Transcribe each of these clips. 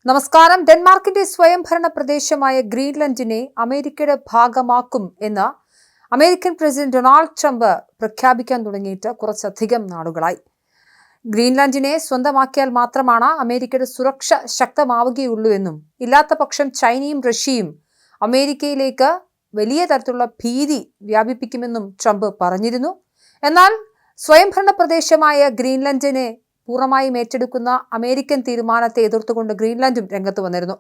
നമസ്കാരം. ഡെൻമാർക്കിന്റെ സ്വയംഭരണ പ്രദേശമായ ഗ്രീൻലൻഡിനെ അമേരിക്കയുടെ ഭാഗമാക്കും എന്ന് അമേരിക്കൻ പ്രസിഡന്റ് ഡൊണാൾഡ് ട്രംപ് പ്രഖ്യാപിക്കാൻ തുടങ്ങിയിട്ട് കുറച്ചധികം നാളുകളായി. ഗ്രീൻലാൻഡിനെ സ്വന്തമാക്കിയാൽ മാത്രമാണ് അമേരിക്കയുടെ സുരക്ഷ ശക്തമാവുകയുള്ളൂ എന്നും ഇല്ലാത്ത പക്ഷം ചൈനയും റഷ്യയും അമേരിക്കയിലേക്ക് വലിയ തരത്തിലുള്ള ഭീതി വ്യാപിപ്പിക്കുമെന്നും ട്രംപ് പറഞ്ഞിരുന്നു. എന്നാൽ സ്വയംഭരണ പ്രദേശമായ ഗ്രീൻലൻഡിനെ പൂർണ്ണമായും ഏറ്റെടുക്കുന്ന അമേരിക്കൻ തീരുമാനത്തെ എതിർത്തുകൊണ്ട് ഗ്രീൻലാൻഡും രംഗത്ത് വന്നിരുന്നു.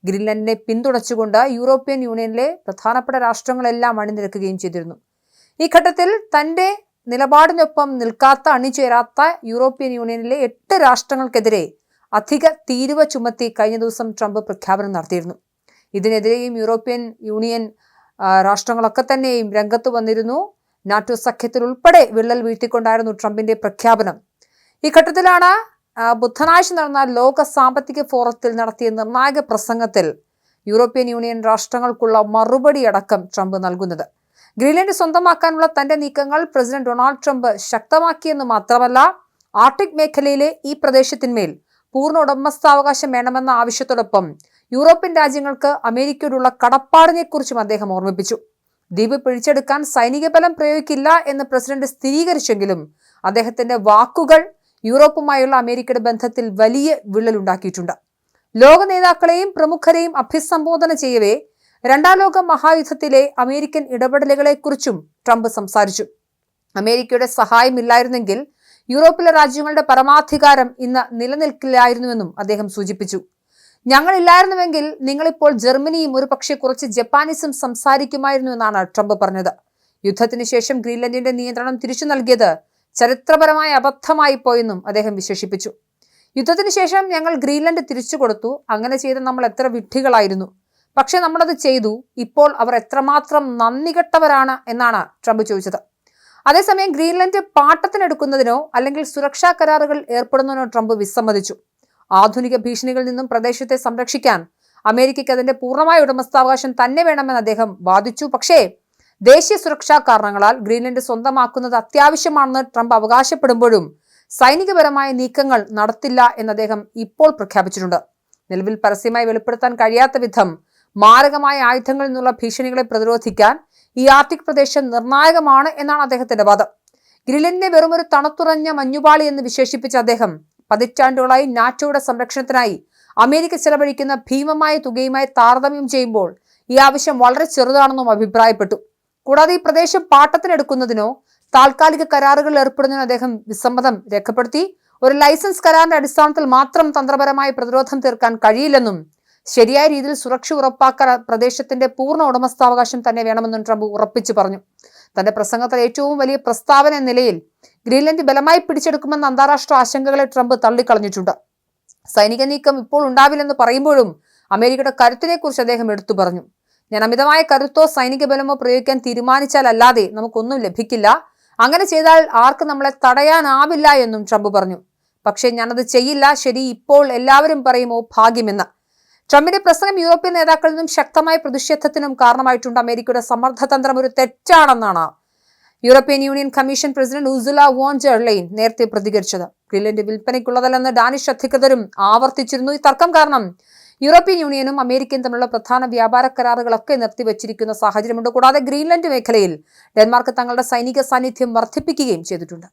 ഗ്രീൻലാൻഡിനെ പിന്തുണച്ചുകൊണ്ട് യൂറോപ്യൻ യൂണിയനിലെ പ്രധാനപ്പെട്ട രാഷ്ട്രങ്ങളെല്ലാം അണിനിരക്കുകയും ചെയ്തിരുന്നു. ഈ ഘട്ടത്തിൽ തന്റെ നിലപാടിനൊപ്പം നിൽക്കാത്ത അണിചേരാത്ത യൂറോപ്യൻ യൂണിയനിലെ 8 രാഷ്ട്രങ്ങൾക്കെതിരെ അധിക തീരുവ ചുമത്തി കഴിഞ്ഞ ദിവസം ട്രംപ് പ്രഖ്യാപനം നടത്തിയിരുന്നു. ഇതിനെതിരെയും യൂറോപ്യൻ യൂണിയൻ രാഷ്ട്രങ്ങളൊക്കെ തന്നെയും രംഗത്ത് വന്നിരുന്നു. നാറ്റോ സഖ്യത്തിൽ ഉൾപ്പെടെ വിള്ളൽ വീഴ്ത്തിക്കൊണ്ടായിരുന്നു ട്രംപിന്റെ പ്രഖ്യാപനം. ഈ ഘട്ടത്തിലാണ് ബുധനാഴ്ച നടന്ന ലോക സാമ്പത്തിക ഫോറത്തിൽ നടത്തിയ നിർണായക പ്രസംഗത്തിൽ യൂറോപ്യൻ യൂണിയൻ രാഷ്ട്രങ്ങൾക്കുള്ള മറുപടി അടക്കം ട്രംപ് നൽകുന്നത്. ഗ്രീൻലാൻഡ് സ്വന്തമാക്കാനുള്ള തന്റെ നീക്കങ്ങൾ പ്രസിഡന്റ് ഡൊണാൾഡ് ട്രംപ് ശക്തമാക്കിയെന്ന് മാത്രമല്ല, ആർട്ടിക് മേഖലയിലെ ഈ പ്രദേശത്തിന്മേൽ പൂർണ്ണ ഉടമസ്ഥാവകാശം വേണമെന്ന ആവശ്യത്തോടൊപ്പം യൂറോപ്യൻ രാജ്യങ്ങൾക്ക് അമേരിക്കയോടുള്ള കടപ്പാടിനെക്കുറിച്ചും അദ്ദേഹം ഓർമ്മിപ്പിച്ചു. ദ്വീപ് പിടിച്ചെടുക്കാൻ സൈനിക ബലം പ്രയോഗിക്കില്ല എന്ന് പ്രസിഡന്റ് സ്ഥിരീകരിച്ചെങ്കിലും അദ്ദേഹത്തിന്റെ വാക്കുകൾ യൂറോപ്പുമായുള്ള അമേരിക്കയുടെ ബന്ധത്തിൽ വലിയ വിള്ളലുണ്ടാക്കിയിട്ടുണ്ട്. ലോക നേതാക്കളെയും പ്രമുഖരെയും അഭിസംബോധന ചെയ്യവേ രണ്ടാം ലോക മഹായുദ്ധത്തിലെ അമേരിക്കൻ ഇടപെടലുകളെക്കുറിച്ചും ട്രംപ് സംസാരിച്ചു. അമേരിക്കയുടെ സഹായമില്ലായിരുന്നെങ്കിൽ യൂറോപ്പിലെ രാജ്യങ്ങളുടെ പരമാധികാരം ഇന്ന് നിലനിൽക്കില്ലായിരുന്നുവെന്നും അദ്ദേഹം സൂചിപ്പിച്ചു. ഞങ്ങളില്ലായിരുന്നുവെങ്കിൽ നിങ്ങളിപ്പോൾ ജർമ്മനിയും ഒരുപക്ഷെ കുറച്ച് ജപ്പാനീസും സംസാരിക്കുമായിരുന്നു എന്നാണ് ട്രംപ് പറഞ്ഞത്. യുദ്ധത്തിന് ശേഷം ഗ്രീൻലാൻഡിന്റെ നിയന്ത്രണം തിരിച്ചു നൽകിയത് ചരിത്രപരമായ അബദ്ധമായി പോയെന്നും അദ്ദേഹം വിശേഷിപ്പിച്ചു. യുദ്ധത്തിന് ശേഷം ഞങ്ങൾ ഗ്രീൻലാൻഡ് തിരിച്ചു കൊടുത്തു. അങ്ങനെ ചെയ്ത നമ്മൾ എത്ര വിഡ്ഢികളായിരുന്നു. പക്ഷെ നമ്മളത് ചെയ്തു. ഇപ്പോൾ അവർ എത്രമാത്രം നന്ദികെട്ടവരാണ് എന്നാണ് ട്രംപ് ചോദിച്ചത്. അതേസമയം ഗ്രീൻലാൻഡ് പാട്ടത്തിനെടുക്കുന്നതിനോ അല്ലെങ്കിൽ സുരക്ഷാ കരാറുകൾ ഏർപ്പെടുന്നതിനോ ട്രംപ് വിസമ്മതിച്ചു. ആധുനിക ഭീഷണികളിൽ നിന്നും പ്രദേശത്തെ സംരക്ഷിക്കാൻ അമേരിക്കയ്ക്ക് അതിന്റെ പൂർണ്ണമായ ഉടമസ്ഥാവകാശം തന്നെ വേണമെന്ന് അദ്ദേഹം വാദിച്ചു. പക്ഷേ ദേശീയ സുരക്ഷാ കാരണങ്ങളാൽ ഗ്രീൻലാൻഡ് സ്വന്തമാക്കുന്നത് അത്യാവശ്യമാണെന്ന് ട്രംപ് അവകാശപ്പെടുമ്പോഴും സൈനികപരമായ നീക്കങ്ങൾ നടത്തില്ല എന്ന് അദ്ദേഹം ഇപ്പോൾ പ്രഖ്യാപിച്ചിട്ടുണ്ട്. നിലവിൽ പരസ്യമായി വെളിപ്പെടുത്താൻ കഴിയാത്ത വിധം മാരകമായ ആയുധങ്ങളിൽ നിന്നുള്ള ഭീഷണികളെ പ്രതിരോധിക്കാൻ ഈ ആർട്ടിക് പ്രദേശം നിർണായകമാണ് എന്നാണ് അദ്ദേഹത്തിന്റെ വാദം. ഗ്രീൻലാൻഡിനെ വെറുമൊരു തണുത്തുറഞ്ഞ മഞ്ഞുപാളി എന്ന് വിശേഷിപ്പിച്ച അദ്ദേഹം പതിറ്റാണ്ടുകളായി നാറ്റോയുടെ സംരക്ഷണത്തിനായി അമേരിക്ക ചെലവഴിക്കുന്ന ഭീമമായ തുകയുമായി താരതമ്യം ചെയ്യുമ്പോൾ ഈ ആവശ്യം വളരെ ചെറുതാണെന്നും അഭിപ്രായപ്പെട്ടു. കൂടാതെ ഈ പ്രദേശം പാട്ടത്തിനെടുക്കുന്നതിനോ താൽക്കാലിക കരാറുകളിൽ ഏർപ്പെടുന്നതിനോ അദ്ദേഹം വിസമ്മതം രേഖപ്പെടുത്തി. ഒരു ലൈസൻസ് കരാറിന്റെ അടിസ്ഥാനത്തിൽ മാത്രം തന്ത്രപരമായ പ്രതിരോധം തീർക്കാൻ കഴിയില്ലെന്നും ശരിയായ രീതിയിൽ സുരക്ഷ ഉറപ്പാക്കാൻ പ്രദേശത്തിന്റെ പൂർണ്ണ ഉടമസ്ഥാവകാശം തന്നെ വേണമെന്നും ട്രംപ് ഉറപ്പിച്ചു പറഞ്ഞു. തന്റെ പ്രസംഗത്തിൽ ഏറ്റവും വലിയ പ്രസ്താവന എന്ന നിലയിൽ ഗ്രീൻലാൻഡ് ബലമായി പിടിച്ചെടുക്കുമെന്ന അന്താരാഷ്ട്ര ആശങ്കകളെ ട്രംപ് തള്ളിക്കളഞ്ഞിട്ടുണ്ട്. സൈനിക നീക്കം ഇപ്പോൾ ഉണ്ടാവില്ലെന്ന് പറയുമ്പോഴും അമേരിക്കയുടെ കരുത്തിനെ കുറിച്ച് അദ്ദേഹം എടുത്തു പറഞ്ഞു. ഞാൻ അമിതമായ കരുത്തോ സൈനിക ബലമോ പ്രയോഗിക്കാൻ തീരുമാനിച്ചാൽ അല്ലാതെ നമുക്കൊന്നും ലഭിക്കില്ല. അങ്ങനെ ചെയ്താൽ ആർക്ക് നമ്മളെ തടയാനാവില്ല എന്നും ട്രംപ് പറഞ്ഞു. പക്ഷേ ഞാനത് ചെയ്യില്ല. ശരി, ഇപ്പോൾ എല്ലാവരും പറയുമോ ഭാഗ്യമെന്ന്. ട്രംപിന്റെ പ്രസംഗം യൂറോപ്യൻ നേതാക്കളിൽ നിന്നും ശക്തമായ പ്രതിഷേധത്തിനും കാരണമായിട്ടുണ്ട്. അമേരിക്കയുടെ സമ്മർദ്ദതന്ത്രം ഒരു തെറ്റാണെന്നാണ് European union commission president Ursula von der Leyen നേരത്തെ പ്രതികരിച്ചത്. ഗ്രീൻലാൻഡ് വിൽപ്പനയ്ക്കുള്ളതല്ലെന്ന് ഡാനിഷ് അധികൃതരും ആവർത്തിച്ചിരുന്നു. ഈ തർക്കം കാരണം യൂറോപ്യൻ യൂണിയനും അമേരിക്കയും തമ്മിലുള്ള പ്രധാന വ്യാപാര കരാറുകളൊക്കെ നിർത്തിവച്ചിരിക്കുന്ന സാഹചര്യമുണ്ട്. കൂടാതെ ഗ്രീൻലാൻഡ് മേഖലയിൽ ഡെൻമാർക്ക് തങ്ങളുടെ സൈനിക സാന്നിധ്യം വർദ്ധിപ്പിക്കുകയും ചെയ്തിട്ടുണ്ട്.